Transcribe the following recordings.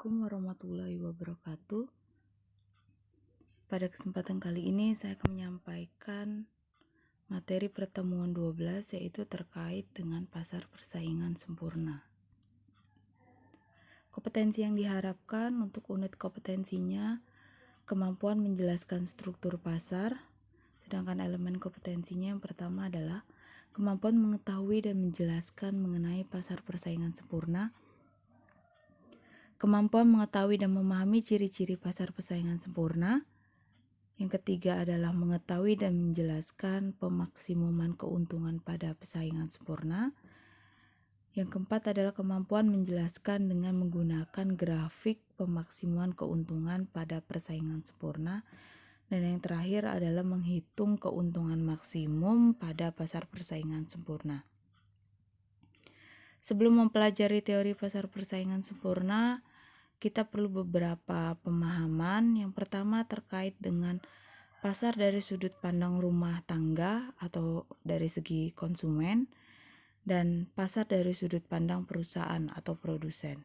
Assalamualaikum warahmatullahi wabarakatuh. Pada kesempatan kali ini saya akan menyampaikan materi pertemuan 12 yaitu terkait dengan pasar persaingan sempurna. Kompetensi yang diharapkan untuk unit kompetensinya kemampuan menjelaskan struktur pasar, sedangkan elemen kompetensinya yang pertama adalah kemampuan mengetahui dan menjelaskan mengenai pasar persaingan sempurna. Kemampuan mengetahui dan memahami ciri-ciri pasar persaingan sempurna. Yang ketiga adalah mengetahui dan menjelaskan pemaksimuman keuntungan pada persaingan sempurna. Yang keempat adalah kemampuan menjelaskan dengan menggunakan grafik pemaksimuman keuntungan pada persaingan sempurna. Dan yang terakhir adalah menghitung keuntungan maksimum pada pasar persaingan sempurna. Sebelum mempelajari teori pasar persaingan sempurna, kita perlu beberapa pemahaman. Yang pertama terkait dengan pasar dari sudut pandang rumah tangga atau dari segi konsumen, dan pasar dari sudut pandang perusahaan atau produsen.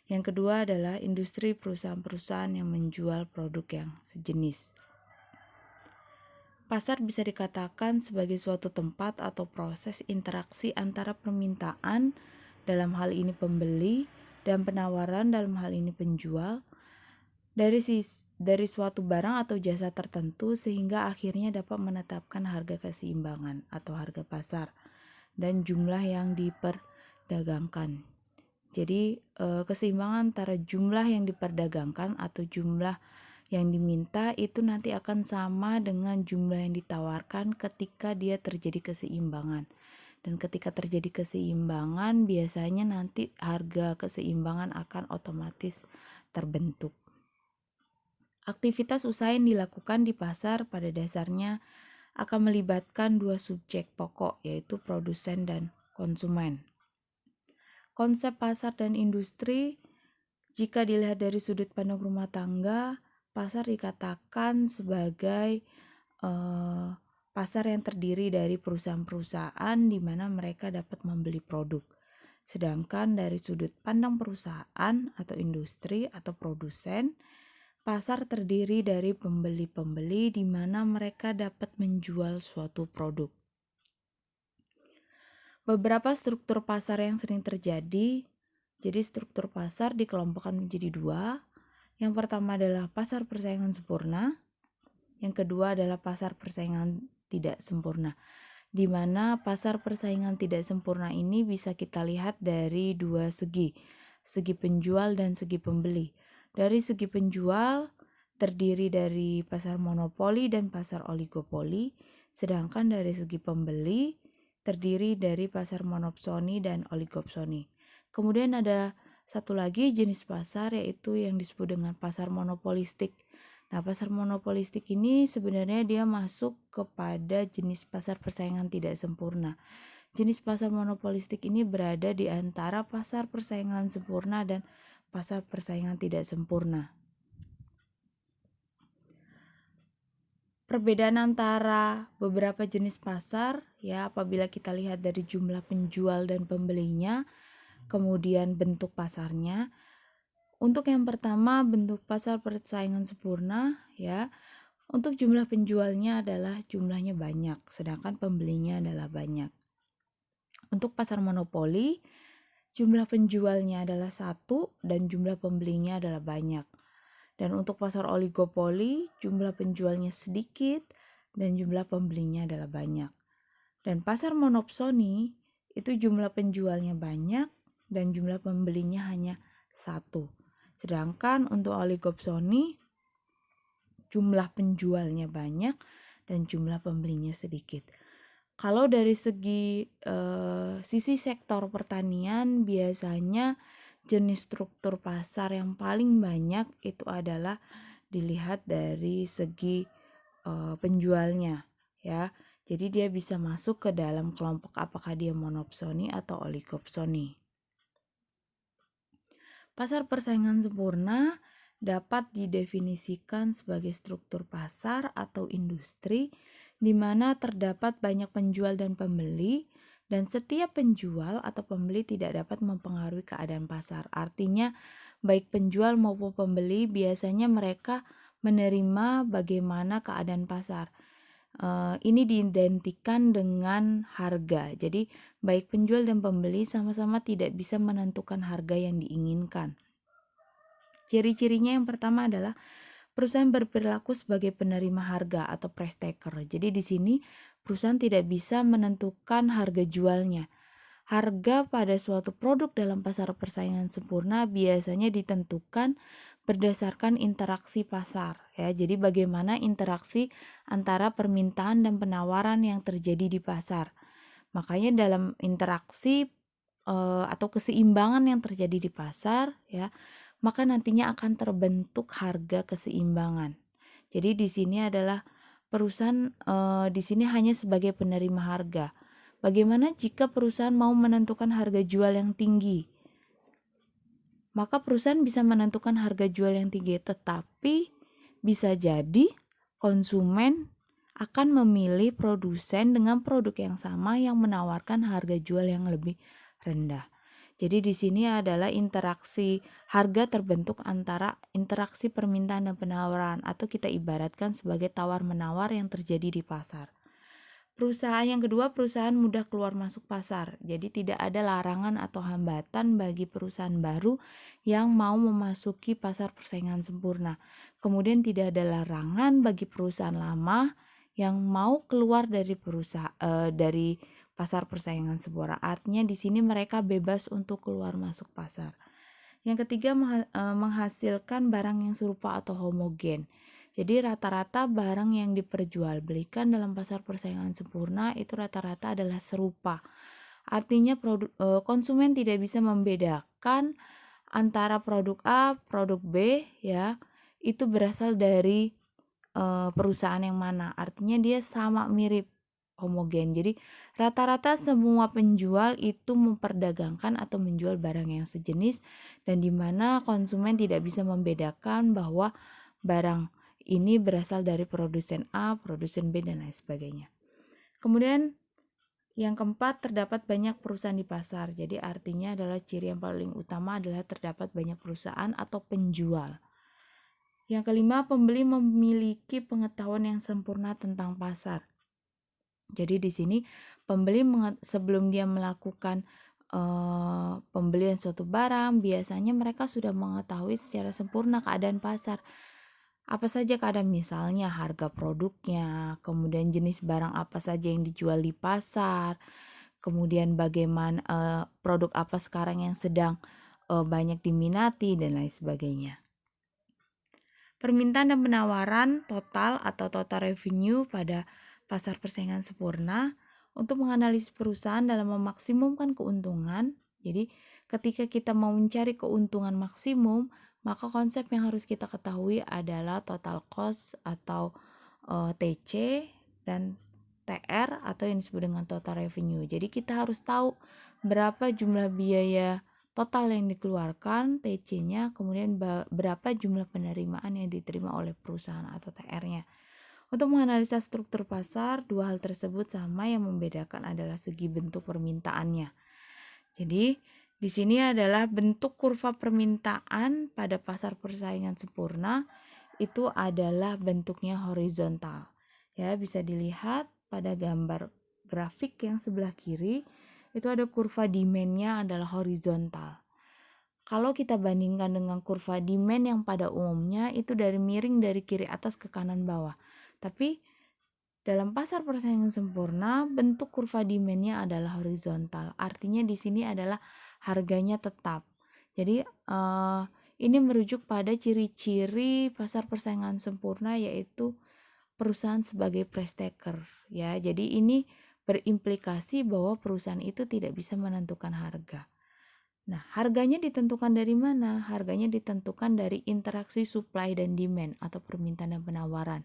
Yang kedua adalah industri perusahaan-perusahaan yang menjual produk yang sejenis. Pasar bisa dikatakan sebagai suatu tempat atau proses interaksi antara permintaan, dalam hal ini pembeli, dan penawaran, dalam hal ini penjual, dari suatu barang atau jasa tertentu sehingga akhirnya dapat menetapkan harga keseimbangan atau harga pasar dan jumlah yang diperdagangkan. Jadi keseimbangan antara jumlah yang diperdagangkan atau jumlah yang diminta itu nanti akan sama dengan jumlah yang ditawarkan ketika dia terjadi keseimbangan. Dan ketika terjadi keseimbangan, biasanya nanti harga keseimbangan akan otomatis terbentuk. Aktivitas usaha yang dilakukan di pasar pada dasarnya akan melibatkan dua subjek pokok, yaitu produsen dan konsumen. Konsep pasar dan industri, jika dilihat dari sudut pandang rumah tangga, pasar dikatakan sebagai pasar yang terdiri dari perusahaan-perusahaan di mana mereka dapat membeli produk. Sedangkan dari sudut pandang perusahaan atau industri atau produsen, pasar terdiri dari pembeli-pembeli di mana mereka dapat menjual suatu produk. Beberapa struktur pasar yang sering terjadi, jadi struktur pasar dikelompokkan menjadi dua. Yang pertama adalah pasar persaingan sempurna, yang kedua adalah pasar persaingan tidak sempurna, di mana pasar persaingan tidak sempurna ini bisa kita lihat dari dua segi penjual dan segi pembeli. Dari segi penjual terdiri dari pasar monopoli dan pasar oligopoli, sedangkan dari segi pembeli terdiri dari pasar monopsoni dan oligopsoni. Kemudian ada satu lagi jenis pasar yaitu yang disebut dengan pasar monopolistik. Nah, pasar monopolistik ini sebenarnya dia masuk kepada jenis pasar persaingan tidak sempurna. Jenis pasar monopolistik ini berada di antara pasar persaingan sempurna dan pasar persaingan tidak sempurna. Perbedaan antara beberapa jenis pasar, ya, apabila kita lihat dari jumlah penjual dan pembelinya, kemudian bentuk pasarnya. Untuk yang pertama, bentuk pasar persaingan sempurna, ya. Untuk jumlah penjualnya adalah jumlahnya banyak, sedangkan pembelinya adalah banyak. Untuk pasar monopoli, jumlah penjualnya adalah satu dan jumlah pembelinya adalah banyak. Dan untuk pasar oligopoli, jumlah penjualnya sedikit dan jumlah pembelinya adalah banyak. Dan pasar monopsoni, itu jumlah penjualnya banyak dan jumlah pembelinya hanya satu. Sedangkan untuk oligopsoni, jumlah penjualnya banyak dan jumlah pembelinya sedikit. Kalau dari segi sisi sektor pertanian, biasanya jenis struktur pasar yang paling banyak itu adalah dilihat dari segi penjualnya, ya. Jadi dia bisa masuk ke dalam kelompok apakah dia monopsoni atau oligopsoni. Pasar persaingan sempurna dapat didefinisikan sebagai struktur pasar atau industri di mana terdapat banyak penjual dan pembeli, dan setiap penjual atau pembeli tidak dapat mempengaruhi keadaan pasar. Artinya baik penjual maupun pembeli biasanya mereka menerima bagaimana keadaan pasar. Ini diidentikan dengan harga. Jadi baik penjual dan pembeli sama-sama tidak bisa menentukan harga yang diinginkan. Ciri-cirinya yang pertama adalah perusahaan berperilaku sebagai penerima harga atau price taker. Jadi di sini perusahaan tidak bisa menentukan harga jualnya. Harga pada suatu produk dalam pasar persaingan sempurna biasanya ditentukan berdasarkan interaksi pasar ya. Jadi bagaimana interaksi antara permintaan dan penawaran yang terjadi di pasar. Makanya dalam interaksi atau keseimbangan yang terjadi di pasar ya, maka nantinya akan terbentuk harga keseimbangan. Jadi di sini adalah perusahaan di sini hanya sebagai penerima harga. Bagaimana jika perusahaan mau menentukan harga jual yang tinggi? Maka perusahaan bisa menentukan harga jual yang tinggi, tetapi bisa jadi konsumen akan memilih produsen dengan produk yang sama yang menawarkan harga jual yang lebih rendah. Jadi di sini adalah interaksi harga terbentuk antara interaksi permintaan dan penawaran atau kita ibaratkan sebagai tawar-menawar yang terjadi di pasar. Perusahaan yang kedua, perusahaan mudah keluar masuk pasar. Jadi tidak ada larangan atau hambatan bagi perusahaan baru yang mau memasuki pasar persaingan sempurna. Kemudian tidak ada larangan bagi perusahaan lama yang mau keluar dari dari pasar persaingan sempurna. Artinya di sini mereka bebas untuk keluar masuk pasar. Yang ketiga, menghasilkan barang yang serupa atau homogen. Jadi rata-rata barang yang diperjualbelikan dalam pasar persaingan sempurna itu rata-rata adalah serupa. Artinya konsumen tidak bisa membedakan antara produk A, produk B ya. Itu berasal dari perusahaan yang mana. Artinya dia sama mirip, homogen. Jadi rata-rata semua penjual itu memperdagangkan atau menjual barang yang sejenis dan di mana konsumen tidak bisa membedakan bahwa barang ini berasal dari produsen A, produsen B, dan lain sebagainya. Kemudian yang keempat, terdapat banyak perusahaan di pasar. Jadi artinya adalah ciri yang paling utama adalah terdapat banyak perusahaan atau penjual. Yang kelima, pembeli memiliki pengetahuan yang sempurna tentang pasar. Jadi di sini pembeli sebelum dia melakukan pembelian suatu barang, biasanya mereka sudah mengetahui secara sempurna keadaan pasar. Apa saja keadaan, misalnya harga produknya, kemudian jenis barang apa saja yang dijual di pasar, kemudian bagaimana produk apa sekarang yang sedang banyak diminati dan lain sebagainya. Permintaan dan penawaran total atau total revenue pada pasar persaingan sempurna untuk menganalisis perusahaan dalam memaksimumkan keuntungan. Jadi ketika kita mau mencari keuntungan maksimum, maka konsep yang harus kita ketahui adalah total cost atau TC dan TR atau yang disebut dengan total revenue. Jadi kita harus tahu berapa jumlah biaya total yang dikeluarkan, TC-nya, kemudian berapa jumlah penerimaan yang diterima oleh perusahaan atau TR-nya. Untuk menganalisa struktur pasar, dua hal tersebut sama, yang membedakan adalah segi bentuk permintaannya. Jadi di sini adalah bentuk kurva permintaan pada pasar persaingan sempurna itu adalah bentuknya horizontal. Ya, bisa dilihat pada gambar grafik yang sebelah kiri itu ada kurva demand-nya adalah horizontal. Kalau kita bandingkan dengan kurva demand yang pada umumnya itu dari miring dari kiri atas ke kanan bawah. Tapi dalam pasar persaingan sempurna bentuk kurva demand-nya adalah horizontal. Artinya di sini adalah harganya tetap. Jadi ini merujuk pada ciri-ciri pasar persaingan sempurna yaitu perusahaan sebagai price taker ya. Jadi ini berimplikasi bahwa perusahaan itu tidak bisa menentukan harga. Nah, harganya ditentukan dari mana? Harganya ditentukan dari interaksi supply dan demand atau permintaan dan penawaran.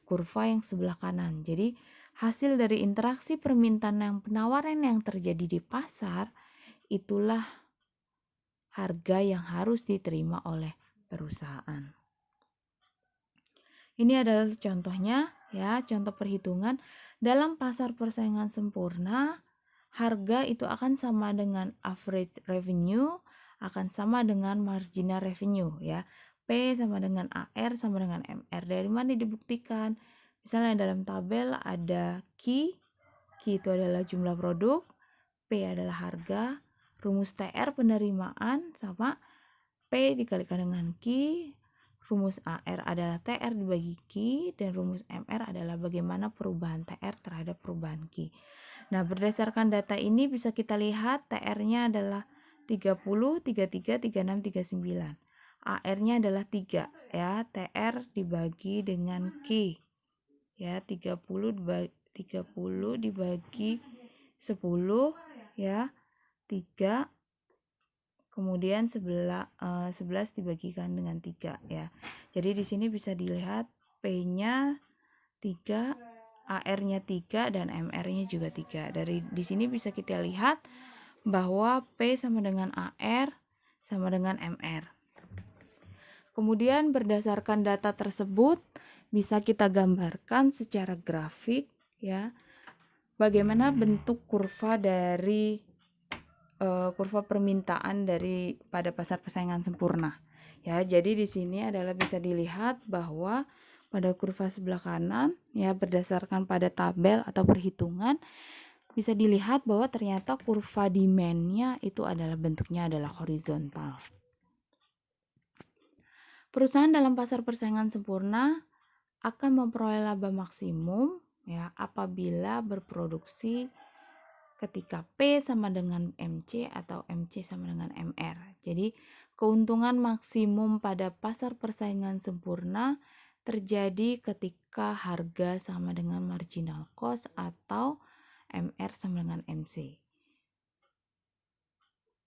Kurva yang sebelah kanan. Jadi hasil dari interaksi permintaan dan penawaran yang terjadi di pasar itulah harga yang harus diterima oleh perusahaan. Ini adalah contohnya ya, contoh perhitungan dalam pasar persaingan sempurna, harga itu akan sama dengan average revenue akan sama dengan marginal revenue ya. P sama dengan AR sama dengan MR. Dari mana dibuktikan? Misalnya dalam tabel ada Q itu adalah jumlah produk, P adalah harga, rumus TR penerimaan sama P dikalikan dengan Q, rumus AR adalah TR dibagi Q, dan rumus MR adalah bagaimana perubahan TR terhadap perubahan Q. Nah, berdasarkan data ini bisa kita lihat TR-nya adalah 30, 33, 36, 39. AR-nya adalah 3 ya, TR dibagi dengan Q. Ya, 30 dibagi 10 ya, 3, kemudian 11 dibagikan dengan 3 ya. Jadi di sini bisa dilihat P-nya 3, AR-nya 3 dan MR-nya juga 3. Dari di sini bisa kita lihat bahwa P sama dengan AR sama dengan MR. Kemudian berdasarkan data tersebut bisa kita gambarkan secara grafik ya. Bagaimana bentuk kurva dari kurva permintaan dari pada pasar persaingan sempurna. Ya, jadi di sini adalah bisa dilihat bahwa pada kurva sebelah kanan ya berdasarkan pada tabel atau perhitungan bisa dilihat bahwa ternyata kurva demand-nya itu adalah bentuknya adalah horizontal. Perusahaan dalam pasar persaingan sempurna akan memperoleh laba maksimum ya apabila berproduksi ketika P sama dengan MC atau MC sama dengan MR. Jadi keuntungan maksimum pada pasar persaingan sempurna terjadi ketika harga sama dengan marginal cost atau MR sama dengan MC.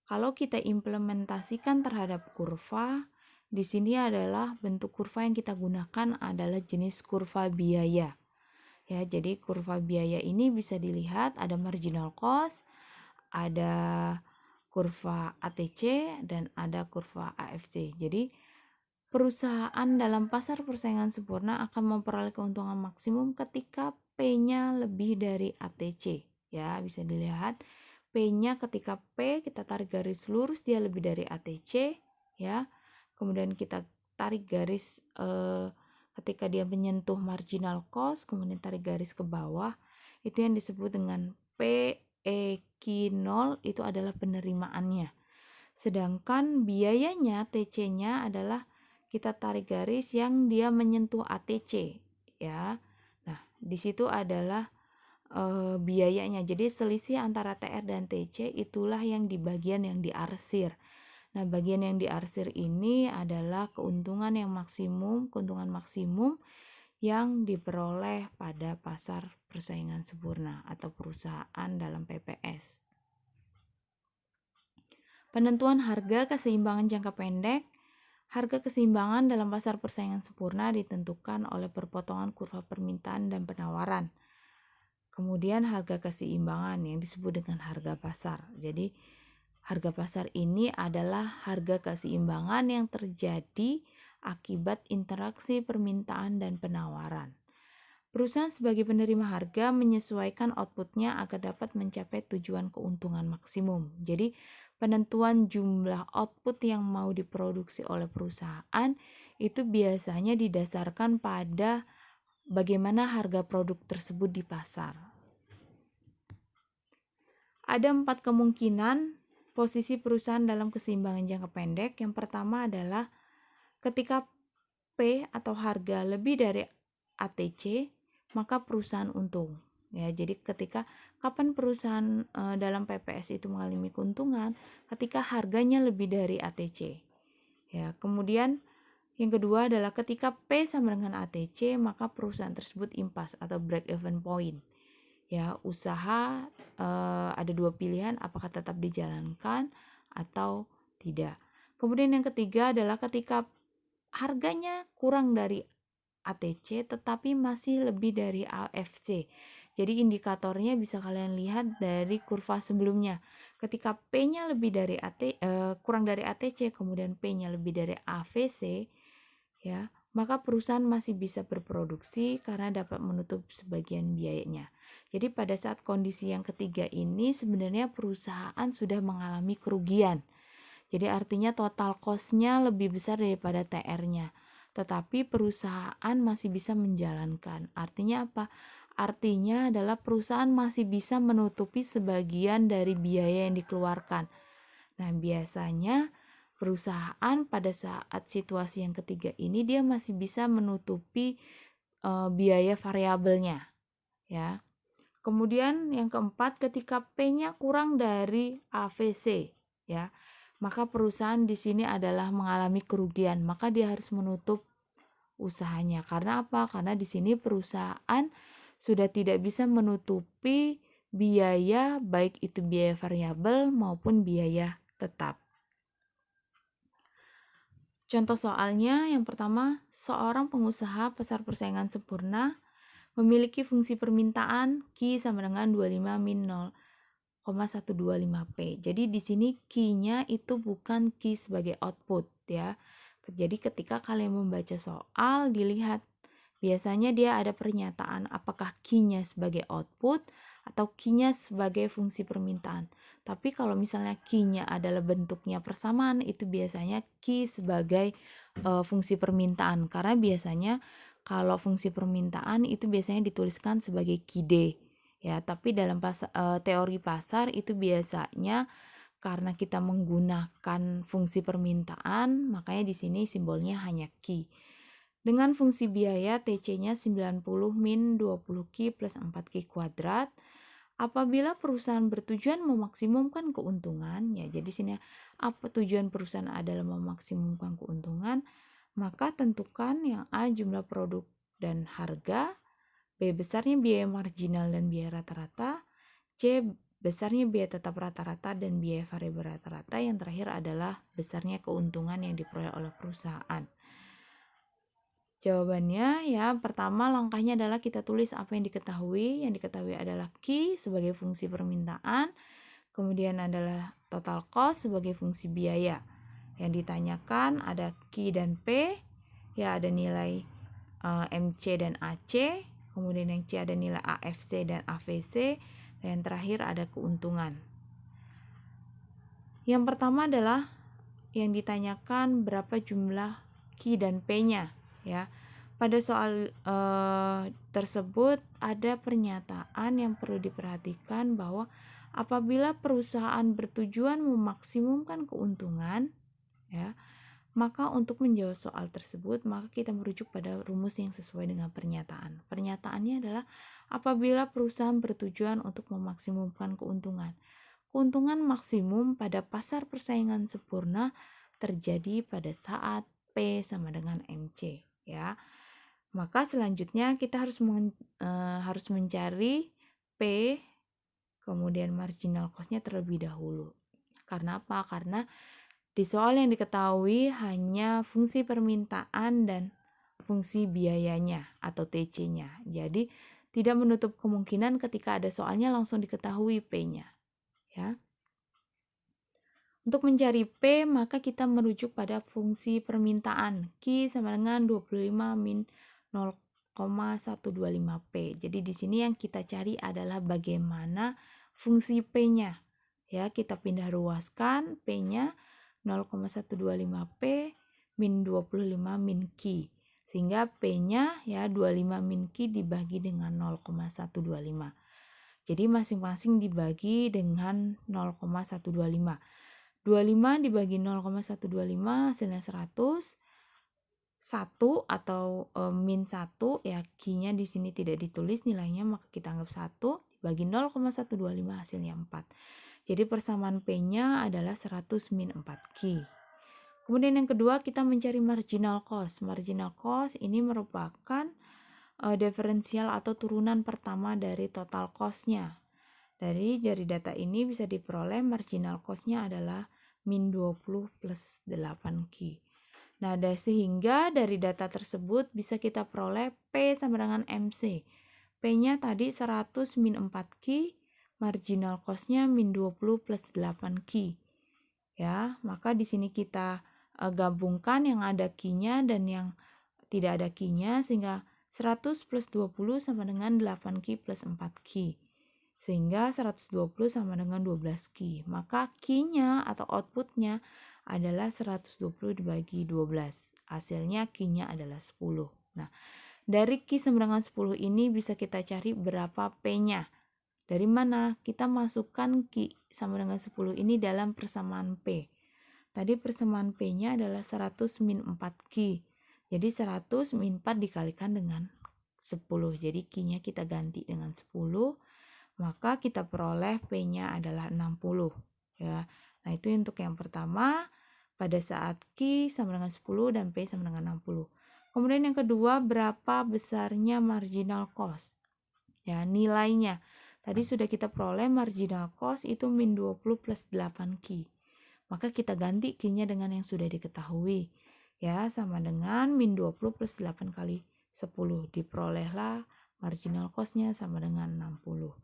Kalau kita implementasikan terhadap kurva, di sini adalah bentuk kurva yang kita gunakan adalah jenis kurva biaya. Ya, jadi kurva biaya ini bisa dilihat ada marginal cost, ada kurva ATC dan ada kurva AFC. Jadi perusahaan dalam pasar persaingan sempurna akan memperoleh keuntungan maksimum ketika P-nya lebih dari ATC. Ya, bisa dilihat P-nya ketika P kita tarik garis lurus dia lebih dari ATC ya. Kemudian kita tarik garis ketika dia menyentuh marginal cost, kemudian tarik garis ke bawah, itu yang disebut dengan PEQ0 itu adalah penerimaannya. Sedangkan biayanya TC-nya adalah kita tarik garis yang dia menyentuh ATC ya. Nah, di situ adalah biayanya. Jadi selisih antara TR dan TC itulah yang di bagian yang diarsir. Nah, bagian yang diarsir ini adalah keuntungan maksimum yang diperoleh pada pasar persaingan sempurna atau perusahaan dalam PPS. Penentuan harga keseimbangan jangka pendek. Harga keseimbangan dalam pasar persaingan sempurna ditentukan oleh perpotongan kurva permintaan dan penawaran. Kemudian harga keseimbangan yang disebut dengan harga pasar. Jadi harga pasar ini adalah harga keseimbangan yang terjadi akibat interaksi permintaan dan penawaran. Perusahaan sebagai penerima harga menyesuaikan outputnya agar dapat mencapai tujuan keuntungan maksimum. Jadi penentuan jumlah output yang mau diproduksi oleh perusahaan itu biasanya didasarkan pada bagaimana harga produk tersebut di pasar. Ada 4 kemungkinan posisi perusahaan dalam keseimbangan jangka pendek. Yang pertama adalah ketika P atau harga lebih dari ATC, maka perusahaan untung. Ya, jadi kapan perusahaan dalam PPS itu mengalami keuntungan? Ketika harganya lebih dari ATC. Ya, kemudian yang kedua adalah ketika P sama dengan ATC, maka perusahaan tersebut impas atau break even point. Ya, usaha ada 2 pilihan, apakah tetap dijalankan atau tidak. Kemudian yang ketiga adalah ketika harganya kurang dari ATC tetapi masih lebih dari AFC. Jadi indikatornya bisa kalian lihat dari kurva sebelumnya. Ketika P-nya lebih dari kurang dari ATC, kemudian P-nya lebih dari AVC, ya, maka perusahaan masih bisa berproduksi karena dapat menutup sebagian biayanya. Jadi pada saat kondisi yang ketiga ini sebenarnya perusahaan sudah mengalami kerugian. Jadi artinya total cost-nya lebih besar daripada TR-nya. Tetapi perusahaan masih bisa menjalankan. Artinya apa? Artinya adalah perusahaan masih bisa menutupi sebagian dari biaya yang dikeluarkan. Nah, biasanya perusahaan pada saat situasi yang ketiga ini dia masih bisa menutupi biaya variabelnya, ya. Kemudian yang keempat, ketika P-nya kurang dari AVC, ya, maka perusahaan di sini adalah mengalami kerugian, maka dia harus menutup usahanya. Karena apa? Karena di sini perusahaan sudah tidak bisa menutupi biaya, baik itu biaya variabel maupun biaya tetap. Contoh soalnya yang pertama, seorang pengusaha pasar persaingan sempurna memiliki fungsi permintaan Q sama dengan 25 min 0,125P. Jadi di sini Q-nya itu bukan Q sebagai output, ya. Jadi ketika kalian membaca soal, dilihat biasanya dia ada pernyataan apakah Q-nya sebagai output atau Q-nya sebagai fungsi permintaan. Tapi kalau misalnya Q-nya adalah bentuknya persamaan, itu biasanya Q sebagai fungsi permintaan. Karena biasanya kalau fungsi permintaan itu biasanya dituliskan sebagai QD. Ya, tapi dalam teori pasar itu biasanya karena kita menggunakan fungsi permintaan, makanya di sini simbolnya hanya Q. Dengan fungsi biaya TC-nya 90 min 20Q plus 4Q kuadrat. Apabila perusahaan bertujuan memaksimumkan keuntungan, ya jadi sini apa tujuan perusahaan adalah memaksimumkan keuntungan, maka tentukan yang A jumlah produk dan harga, B besarnya biaya marginal dan biaya rata-rata, C besarnya biaya tetap rata-rata dan biaya variabel rata-rata, yang terakhir adalah besarnya keuntungan yang diperoleh oleh perusahaan. Jawabannya ya, pertama langkahnya adalah kita tulis apa yang diketahui. Yang diketahui adalah Q sebagai fungsi permintaan, kemudian adalah total cost sebagai fungsi biaya. Yang ditanyakan ada Q dan P, ya ada nilai MC dan AC, kemudian yang C ada nilai AFC dan AVC, dan yang terakhir ada keuntungan. Yang pertama adalah yang ditanyakan berapa jumlah Q dan P-nya, ya. Pada soal tersebut ada pernyataan yang perlu diperhatikan bahwa apabila perusahaan bertujuan memaksimumkan keuntungan, ya, maka untuk menjawab soal tersebut maka kita merujuk pada rumus yang sesuai dengan pernyataan. Pernyataannya adalah apabila perusahaan bertujuan untuk memaksimumkan keuntungan. Keuntungan maksimum pada pasar persaingan sempurna terjadi pada saat P sama dengan MC, ya. Maka selanjutnya kita harus mencari P, kemudian marginal cost-nya terlebih dahulu. Karena apa? Karena di soal yang diketahui hanya fungsi permintaan dan fungsi biayanya atau TC-nya. Jadi tidak menutup kemungkinan ketika ada soalnya langsung diketahui P-nya, ya. Untuk mencari P, maka kita merujuk pada fungsi permintaan. Q sama dengan 25 min 0,125P. Jadi di sini yang kita cari adalah bagaimana fungsi P-nya. Ya, kita pindah ruaskan P-nya 0,125P min 25 min Q. Sehingga P-nya ya 25 min Q dibagi dengan 0,125. Jadi masing-masing dibagi dengan 0,125. 25 dibagi 0,125 hasilnya 100. 1 atau min 1, ya Q-nya di sini tidak ditulis nilainya, maka kita anggap 1 dibagi 0,125 hasilnya 4. Jadi persamaan P-nya adalah 100 min 4Q. Kemudian yang kedua kita mencari marginal cost. Marginal cost ini merupakan diferensial atau turunan pertama dari total cost-nya. Dari data ini bisa diperoleh marginal cost-nya adalah min 20 plus 8Q. Nah, sehingga dari data tersebut bisa kita peroleh P sama dengan MC. P-nya tadi 100 min 4Q, marginal cost-nya min 20 plus 8Q. Ya, maka di sini kita gabungkan yang ada Q-nya dan yang tidak ada Q-nya, sehingga 100 plus 20 sama dengan 8Q plus 4Q. Sehingga 120 sama dengan 12Q. Maka Q-nya atau output-nya adalah 120 dibagi 12. Hasilnya Q-nya adalah 10. Nah, dari Q sama dengan 10 ini bisa kita cari berapa P-nya. Dari mana? Kita masukkan Q sama dengan 10 ini dalam persamaan P. Tadi persamaan P-nya adalah 100 min 4Q. Jadi 100 min 4 dikalikan dengan 10. Jadi Q-nya kita ganti dengan 10. Maka kita peroleh P-nya adalah 60. Ya. Nah, itu untuk yang pertama pada saat Q sama dengan 10 dan P sama dengan 60. Kemudian yang kedua, berapa besarnya marginal cost? Ya, nilainya. Tadi sudah kita peroleh marginal cost itu min 20 plus 8Q. Maka kita ganti Q-nya dengan yang sudah diketahui. Ya, sama dengan min 20 plus 8 kali 10. Diperolehlah marginal cost-nya sama dengan 60.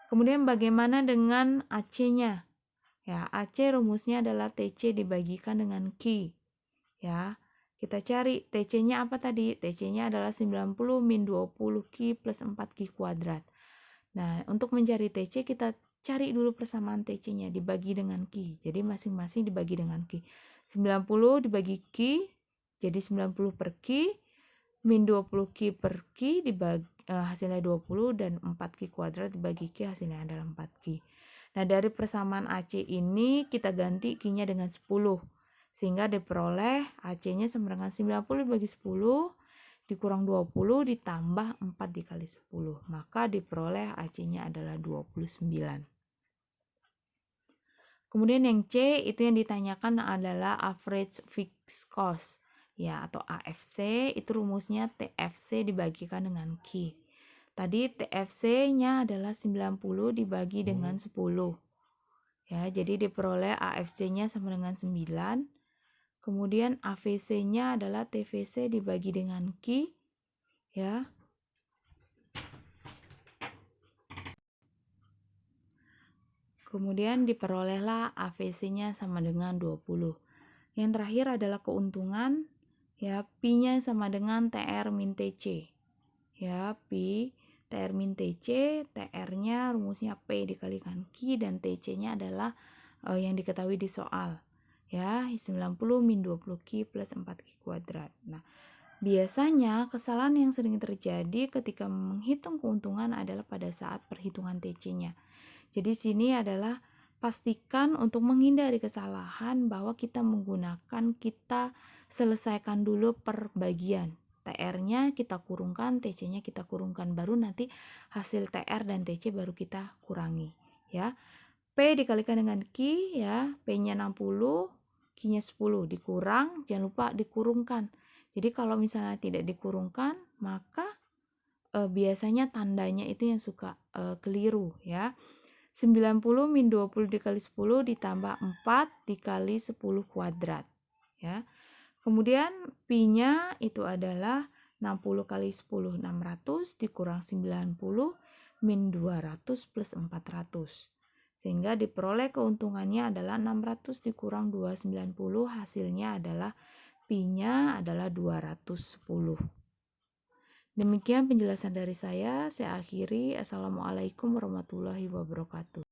Kemudian bagaimana dengan AC-nya? Ya, AC rumusnya adalah TC dibagikan dengan Q. Ya, kita cari TC-nya apa tadi? TC-nya adalah 90 min 20Q plus 4Q kuadrat. Nah, untuk mencari TC kita cari dulu persamaan TC-nya dibagi dengan Q. Jadi masing-masing dibagi dengan Q. 90 dibagi Q jadi 90 per Q min 20Q per Q dibagi hasilnya 20 dan 4Q kuadrat dibagi Q hasilnya adalah 4Q. Nah, dari persamaan AC ini kita ganti Q-nya dengan 10 sehingga diperoleh AC-nya sama dengan 90 dibagi 10 dikurang 20 ditambah 4 dikali 10. Maka diperoleh AC-nya adalah 29. Kemudian yang C itu yang ditanyakan adalah average fixed cost. Ya, atau AFC itu rumusnya TFC dibagikan dengan Q. Tadi TFC-nya adalah 90 dibagi dengan 10. Ya, jadi diperoleh AFC-nya sama dengan 9. Kemudian AVC-nya adalah TVC dibagi dengan Q. Ya. Kemudian diperolehlah AVC-nya sama dengan 20. Yang terakhir adalah keuntungan. Ya, Pi-nya sama dengan TR min TC. Ya, Pi TR min TC, TR-nya rumusnya P dikalikan Q dan TC-nya adalah yang diketahui di soal. Ya, 90 min 20Q plus 4Q kuadrat. Nah, biasanya kesalahan yang sering terjadi ketika menghitung keuntungan adalah pada saat perhitungan TC-nya. Jadi sini adalah pastikan untuk menghindari kesalahan bahwa kita selesaikan dulu per bagian. TR-nya kita kurungkan, TC-nya kita kurungkan, baru nanti hasil TR dan TC baru kita kurangi, ya. P dikalikan dengan Q, ya, P-nya 60, Q-nya 10 dikurang, jangan lupa dikurungkan. Jadi kalau misalnya tidak dikurungkan, maka biasanya tandanya itu yang suka keliru, ya. 90 min 20 dikali 10 ditambah 4 dikali 10 kuadrat, ya. Kemudian Pi-nya itu adalah 60 kali 10, 600 dikurang 90 min 200 plus 400. Sehingga diperoleh keuntungannya adalah 600 dikurang 290, hasilnya adalah Pi-nya adalah 210. Demikian penjelasan dari saya akhiri. Assalamualaikum warahmatullahi wabarakatuh.